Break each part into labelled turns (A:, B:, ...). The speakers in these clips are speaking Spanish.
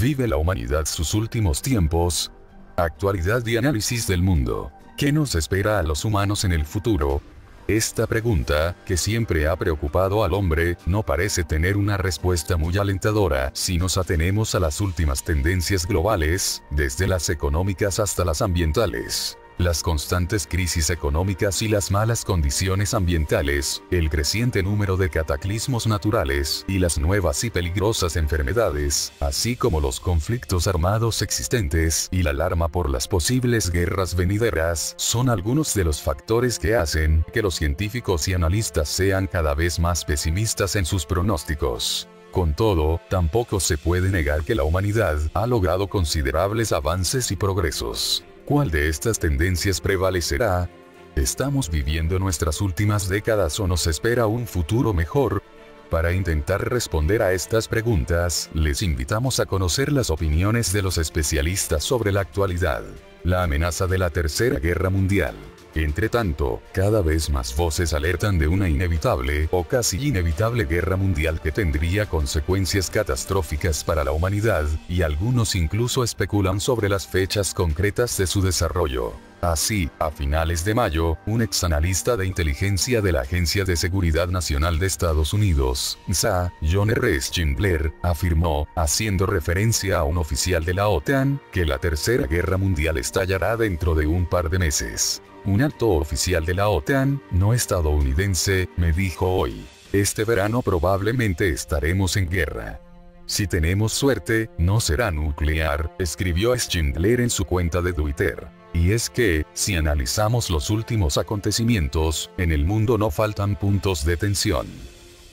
A: ¿Vive la humanidad sus últimos tiempos? Actualidad y análisis del mundo. ¿Qué nos espera a los humanos en el futuro? Esta pregunta, que siempre ha preocupado al hombre, no parece tener una respuesta muy alentadora si nos atenemos a las últimas tendencias globales, desde las económicas hasta las ambientales. Las constantes crisis económicas y las malas condiciones ambientales, el creciente número de cataclismos naturales y las nuevas y peligrosas enfermedades, así como los conflictos armados existentes y la alarma por las posibles guerras venideras, son algunos de los factores que hacen que los científicos y analistas sean cada vez más pesimistas en sus pronósticos. Con todo, tampoco se puede negar que la humanidad ha logrado considerables avances y progresos. ¿Cuál de estas tendencias prevalecerá? ¿Estamos viviendo nuestras últimas décadas o nos espera un futuro mejor? Para intentar responder a estas preguntas, les invitamos a conocer las opiniones de los especialistas sobre la actualidad. La amenaza de la Tercera Guerra Mundial. Entre tanto, cada vez más voces alertan de una inevitable o casi inevitable guerra mundial que tendría consecuencias catastróficas para la humanidad, y algunos incluso especulan sobre las fechas concretas de su desarrollo. Así, a finales de mayo, un exanalista de inteligencia de la Agencia de Seguridad Nacional de Estados Unidos, NSA, John R. Schindler, afirmó, haciendo referencia a un oficial de la OTAN, que la Tercera Guerra Mundial estallará dentro de un par de meses. Un alto oficial de la OTAN, no estadounidense, me dijo hoy: este verano probablemente estaremos en guerra. Si tenemos suerte, no será nuclear, escribió Schindler en su cuenta de Twitter. Y es que, si analizamos los últimos acontecimientos, en el mundo no faltan puntos de tensión.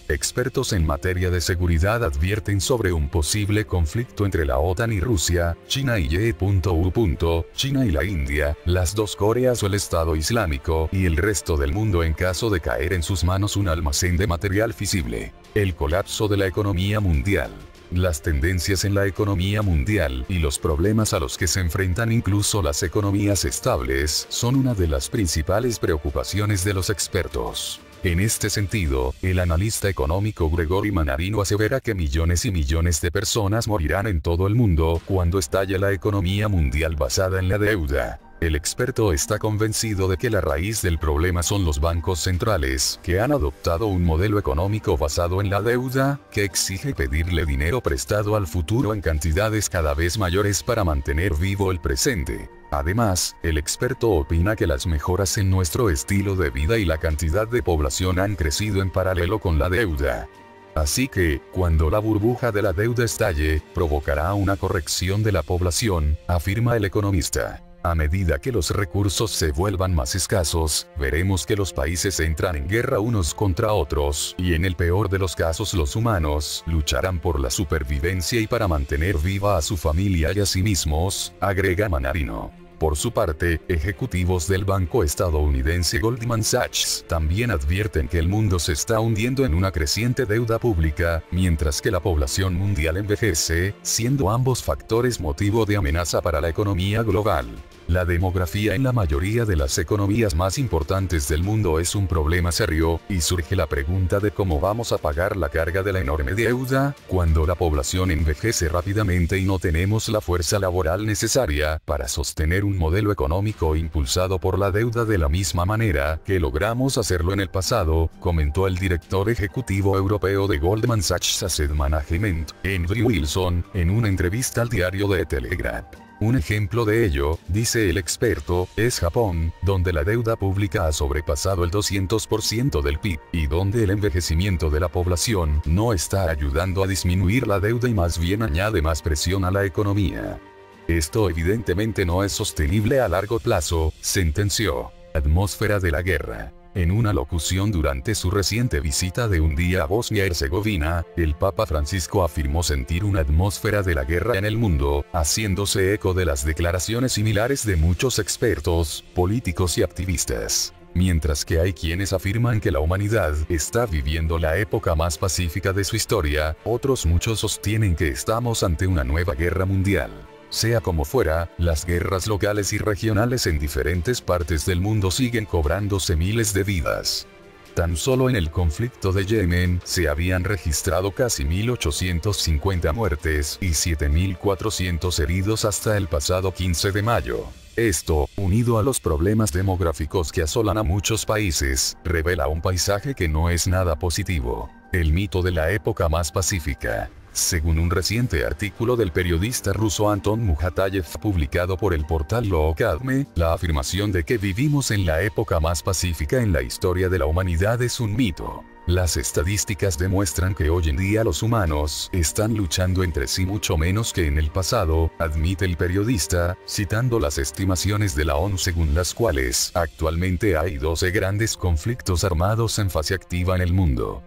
A: Expertos en materia de seguridad advierten sobre un posible conflicto entre la OTAN y Rusia, China y E.U. China y la India, las dos Coreas o el Estado Islámico y el resto del mundo en caso de caer en sus manos un almacén de material fisible. El colapso de la economía mundial. Las tendencias en la economía mundial y los problemas a los que se enfrentan incluso las economías estables son una de las principales preocupaciones de los expertos. En este sentido, el analista económico Gregory Mannarino asevera que millones y millones de personas morirán en todo el mundo cuando estalle la economía mundial basada en la deuda. El experto está convencido de que la raíz del problema son los bancos centrales, que han adoptado un modelo económico basado en la deuda, que exige pedirle dinero prestado al futuro en cantidades cada vez mayores para mantener vivo el presente. Además, el experto opina que las mejoras en nuestro estilo de vida y la cantidad de población han crecido en paralelo con la deuda. Así que, cuando la burbuja de la deuda estalle, provocará una corrección de la población, afirma el economista. A medida que los recursos se vuelvan más escasos, veremos que los países entran en guerra unos contra otros, y en el peor de los casos los humanos lucharán por la supervivencia y para mantener viva a su familia y a sí mismos, agrega Mannarino. Por su parte, ejecutivos del banco estadounidense Goldman Sachs también advierten que el mundo se está hundiendo en una creciente deuda pública, mientras que la población mundial envejece, siendo ambos factores motivo de amenaza para la economía global. La demografía en la mayoría de las economías más importantes del mundo es un problema serio, y surge la pregunta de cómo vamos a pagar la carga de la enorme deuda, cuando la población envejece rápidamente y no tenemos la fuerza laboral necesaria para sostener un modelo económico impulsado por la deuda de la misma manera que logramos hacerlo en el pasado, comentó el director ejecutivo europeo de Goldman Sachs Asset Management, Andrew Wilson, en una entrevista al diario The Telegraph. Un ejemplo de ello, dice el experto, es Japón, donde la deuda pública ha sobrepasado el 200% del PIB, y donde el envejecimiento de la población no está ayudando a disminuir la deuda y más bien añade más presión a la economía. Esto evidentemente no es sostenible a largo plazo, sentenció. Atmósfera de la guerra. En una locución durante su reciente visita de un día a Bosnia-Herzegovina, el Papa Francisco afirmó sentir una atmósfera de la guerra en el mundo, haciéndose eco de las declaraciones similares de muchos expertos, políticos y activistas. Mientras que hay quienes afirman que la humanidad está viviendo la época más pacífica de su historia, otros muchos sostienen que estamos ante una nueva guerra mundial. Sea como fuera, las guerras locales y regionales en diferentes partes del mundo siguen cobrándose miles de vidas. Tan solo en el conflicto de Yemen se habían registrado casi 1.850 muertes y 7.400 heridos hasta el pasado 15 de mayo. Esto, unido a los problemas demográficos que asolan a muchos países, revela un paisaje que no es nada positivo. El mito de la época más pacífica. Según un reciente artículo del periodista ruso Anton Mukhatayev publicado por el portal Lookadme, la afirmación de que vivimos en la época más pacífica en la historia de la humanidad es un mito. Las estadísticas demuestran que hoy en día los humanos están luchando entre sí mucho menos que en el pasado, admite el periodista, citando las estimaciones de la ONU según las cuales actualmente hay 12 grandes conflictos armados en fase activa en el mundo.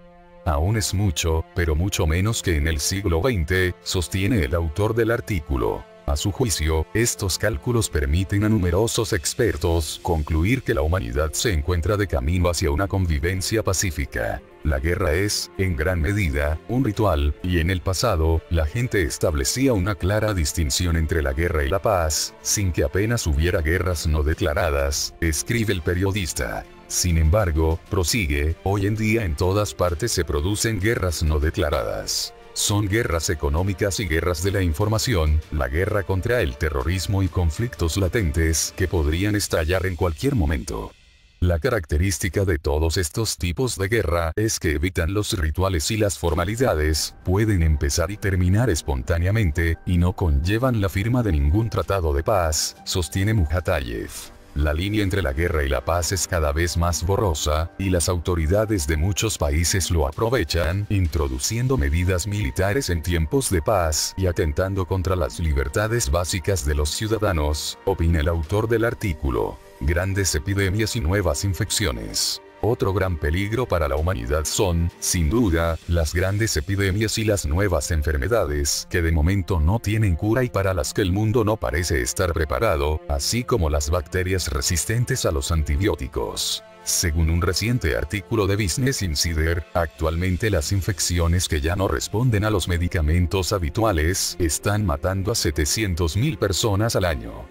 A: Aún es mucho, pero mucho menos que en el siglo XX, sostiene el autor del artículo. A su juicio, estos cálculos permiten a numerosos expertos concluir que la humanidad se encuentra de camino hacia una convivencia pacífica. La guerra es, en gran medida, un ritual, y en el pasado, la gente establecía una clara distinción entre la guerra y la paz, sin que apenas hubiera guerras no declaradas, escribe el periodista. Sin embargo, prosigue, hoy en día en todas partes se producen guerras no declaradas. Son guerras económicas y guerras de la información, la guerra contra el terrorismo y conflictos latentes que podrían estallar en cualquier momento. La característica de todos estos tipos de guerra es que evitan los rituales y las formalidades, pueden empezar y terminar espontáneamente, y no conllevan la firma de ningún tratado de paz, sostiene Mukhatayev. La línea entre la guerra y la paz es cada vez más borrosa, y las autoridades de muchos países lo aprovechan, introduciendo medidas militares en tiempos de paz y atentando contra las libertades básicas de los ciudadanos, opina el autor del artículo. Grandes epidemias y nuevas infecciones. Otro gran peligro para la humanidad son, sin duda, las grandes epidemias y las nuevas enfermedades, que de momento no tienen cura y para las que el mundo no parece estar preparado, así como las bacterias resistentes a los antibióticos. Según un reciente artículo de Business Insider, actualmente las infecciones que ya no responden a los medicamentos habituales, están matando a 700.000 personas al año.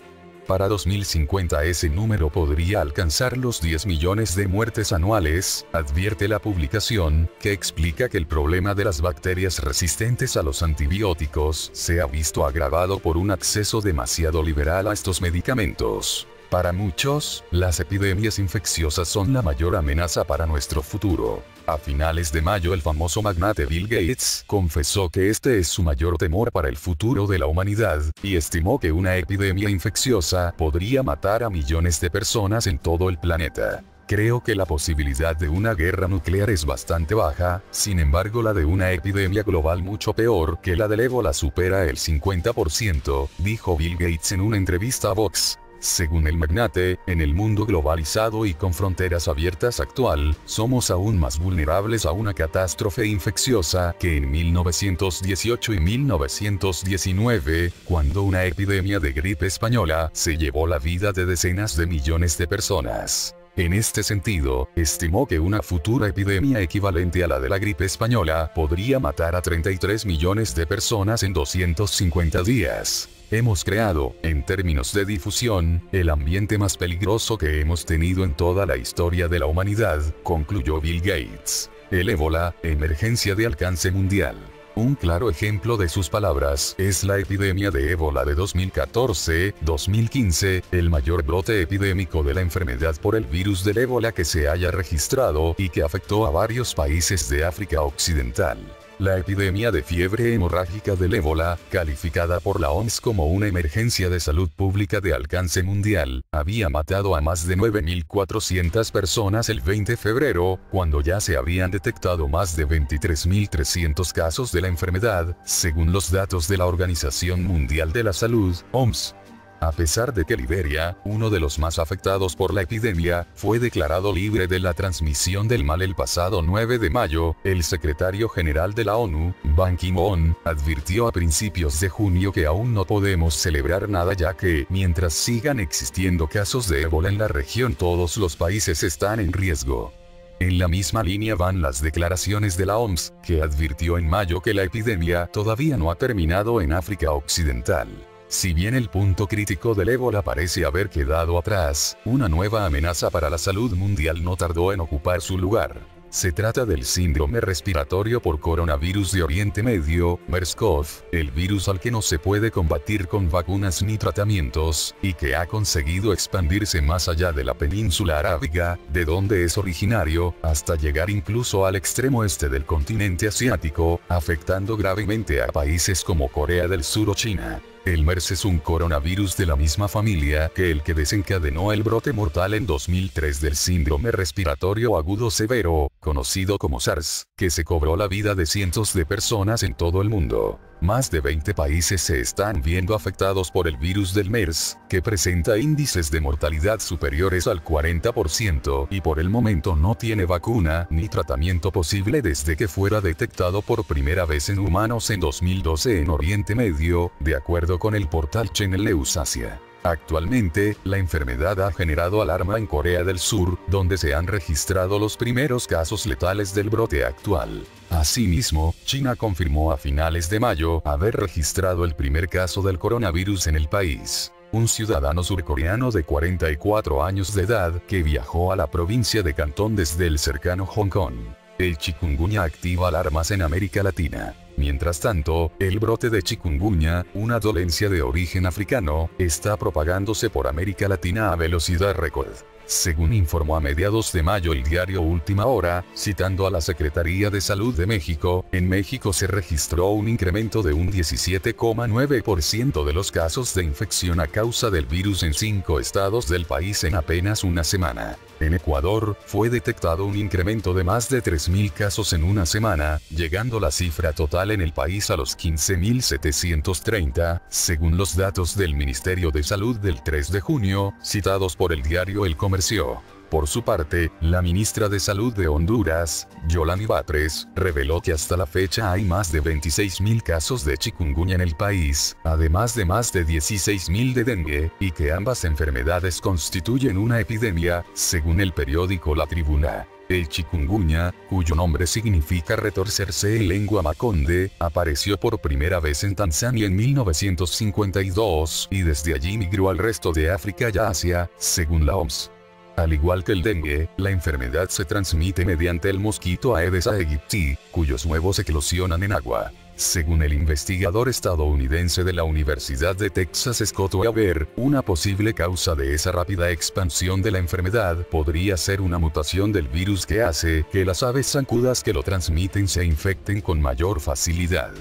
A: Para 2050 ese número podría alcanzar los 10 millones de muertes anuales, advierte la publicación, que explica que el problema de las bacterias resistentes a los antibióticos se ha visto agravado por un acceso demasiado liberal a estos medicamentos. Para muchos, las epidemias infecciosas son la mayor amenaza para nuestro futuro. A finales de mayo el famoso magnate Bill Gates confesó que este es su mayor temor para el futuro de la humanidad, y estimó que una epidemia infecciosa podría matar a millones de personas en todo el planeta. Creo que la posibilidad de una guerra nuclear es bastante baja, sin embargo la de una epidemia global mucho peor que la del ébola supera el 50%, dijo Bill Gates en una entrevista a Vox. Según el magnate, en el mundo globalizado y con fronteras abiertas actual, somos aún más vulnerables a una catástrofe infecciosa que en 1918 y 1919, cuando una epidemia de gripe española se llevó la vida de decenas de millones de personas. En este sentido, estimó que una futura epidemia equivalente a la de la gripe española podría matar a 33 millones de personas en 250 días. Hemos creado, en términos de difusión, el ambiente más peligroso que hemos tenido en toda la historia de la humanidad, concluyó Bill Gates. El ébola, emergencia de alcance mundial. Un claro ejemplo de sus palabras es la epidemia de ébola de 2014-2015, el mayor brote epidémico de la enfermedad por el virus del ébola que se haya registrado y que afectó a varios países de África Occidental. La epidemia de fiebre hemorrágica del ébola, calificada por la OMS como una emergencia de salud pública de alcance mundial, había matado a más de 9.400 personas el 20 de febrero, cuando ya se habían detectado más de 23.300 casos de la enfermedad, según los datos de la Organización Mundial de la Salud, OMS. A pesar de que Liberia, uno de los más afectados por la epidemia, fue declarado libre de la transmisión del mal el pasado 9 de mayo, el secretario general de la ONU, Ban Ki-moon, advirtió a principios de junio que aún no podemos celebrar nada ya que, mientras sigan existiendo casos de ébola en la región, todos los países están en riesgo. En la misma línea van las declaraciones de la OMS, que advirtió en mayo que la epidemia todavía no ha terminado en África Occidental. Si bien el punto crítico del ébola parece haber quedado atrás, una nueva amenaza para la salud mundial no tardó en ocupar su lugar. Se trata del síndrome respiratorio por coronavirus de Oriente Medio, MERS-CoV, el virus al que no se puede combatir con vacunas ni tratamientos, y que ha conseguido expandirse más allá de la península arábiga, de donde es originario, hasta llegar incluso al extremo este del continente asiático, afectando gravemente a países como Corea del Sur o China. El MERS es un coronavirus de la misma familia que el que desencadenó el brote mortal en 2003 del síndrome respiratorio agudo severo, conocido como SARS, que se cobró la vida de cientos de personas en todo el mundo. Más de 20 países se están viendo afectados por el virus del MERS, que presenta índices de mortalidad superiores al 40% y por el momento no tiene vacuna ni tratamiento posible desde que fuera detectado por primera vez en humanos en 2012 en Oriente Medio, de acuerdo con el portal Channel News Asia. Actualmente, la enfermedad ha generado alarma en Corea del Sur, donde se han registrado los primeros casos letales del brote actual. Asimismo, China confirmó a finales de mayo haber registrado el primer caso del coronavirus en el país. Un ciudadano surcoreano de 44 años de edad que viajó a la provincia de Cantón desde el cercano Hong Kong. El chikungunya activa alarmas en América Latina. Mientras tanto, el brote de chikungunya, una dolencia de origen africano, está propagándose por América Latina a velocidad récord. Según informó a mediados de mayo el diario Última Hora, citando a la Secretaría de Salud de México, en México se registró un incremento de un 17,9% de los casos de infección a causa del virus en 5 estados del país en apenas una semana. En Ecuador, fue detectado un incremento de más de 3.000 casos en una semana, llegando la cifra total en el país a los 15.730, según los datos del Ministerio de Salud del 3 de junio, citados por el diario El Comercio. Por su parte, la ministra de Salud de Honduras, Yolanda Batres, reveló que hasta la fecha hay más de 26.000 casos de chikungunya en el país, además de más de 16.000 de dengue, y que ambas enfermedades constituyen una epidemia, según el periódico La Tribuna. El chikungunya, cuyo nombre significa retorcerse en lengua maconde, apareció por primera vez en Tanzania en 1952 y desde allí migró al resto de África y Asia, según la OMS. Al igual que el dengue, la enfermedad se transmite mediante el mosquito Aedes aegypti, cuyos huevos eclosionan en agua. Según el investigador estadounidense de la Universidad de Texas Scott Weaver, una posible causa de esa rápida expansión de la enfermedad podría ser una mutación del virus que hace que las aves zancudas que lo transmiten se infecten con mayor facilidad.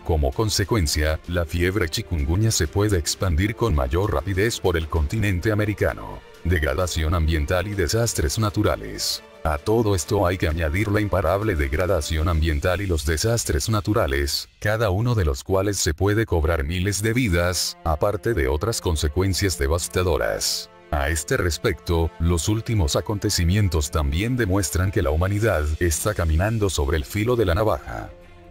A: Como consecuencia, la fiebre chikungunya se puede expandir con mayor rapidez por el continente americano. Degradación ambiental y desastres naturales. A todo esto hay que añadir la imparable degradación ambiental y los desastres naturales, cada uno de los cuales se puede cobrar miles de vidas, aparte de otras consecuencias devastadoras. A este respecto, los últimos acontecimientos también demuestran que la humanidad está caminando sobre el filo de la navaja.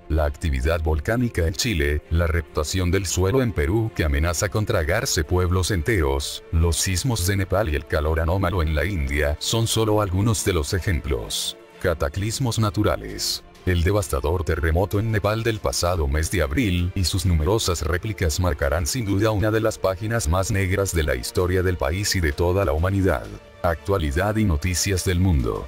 A: La actividad volcánica en Chile, la reptación del suelo en Perú que amenaza con tragarse pueblos enteros, los sismos de Nepal y el calor anómalo en la India son solo algunos de los ejemplos. Cataclismos naturales. El devastador terremoto en Nepal del pasado mes de abril y sus numerosas réplicas marcarán sin duda una de las páginas más negras de la historia del país y de toda la humanidad. Actualidad y noticias del mundo.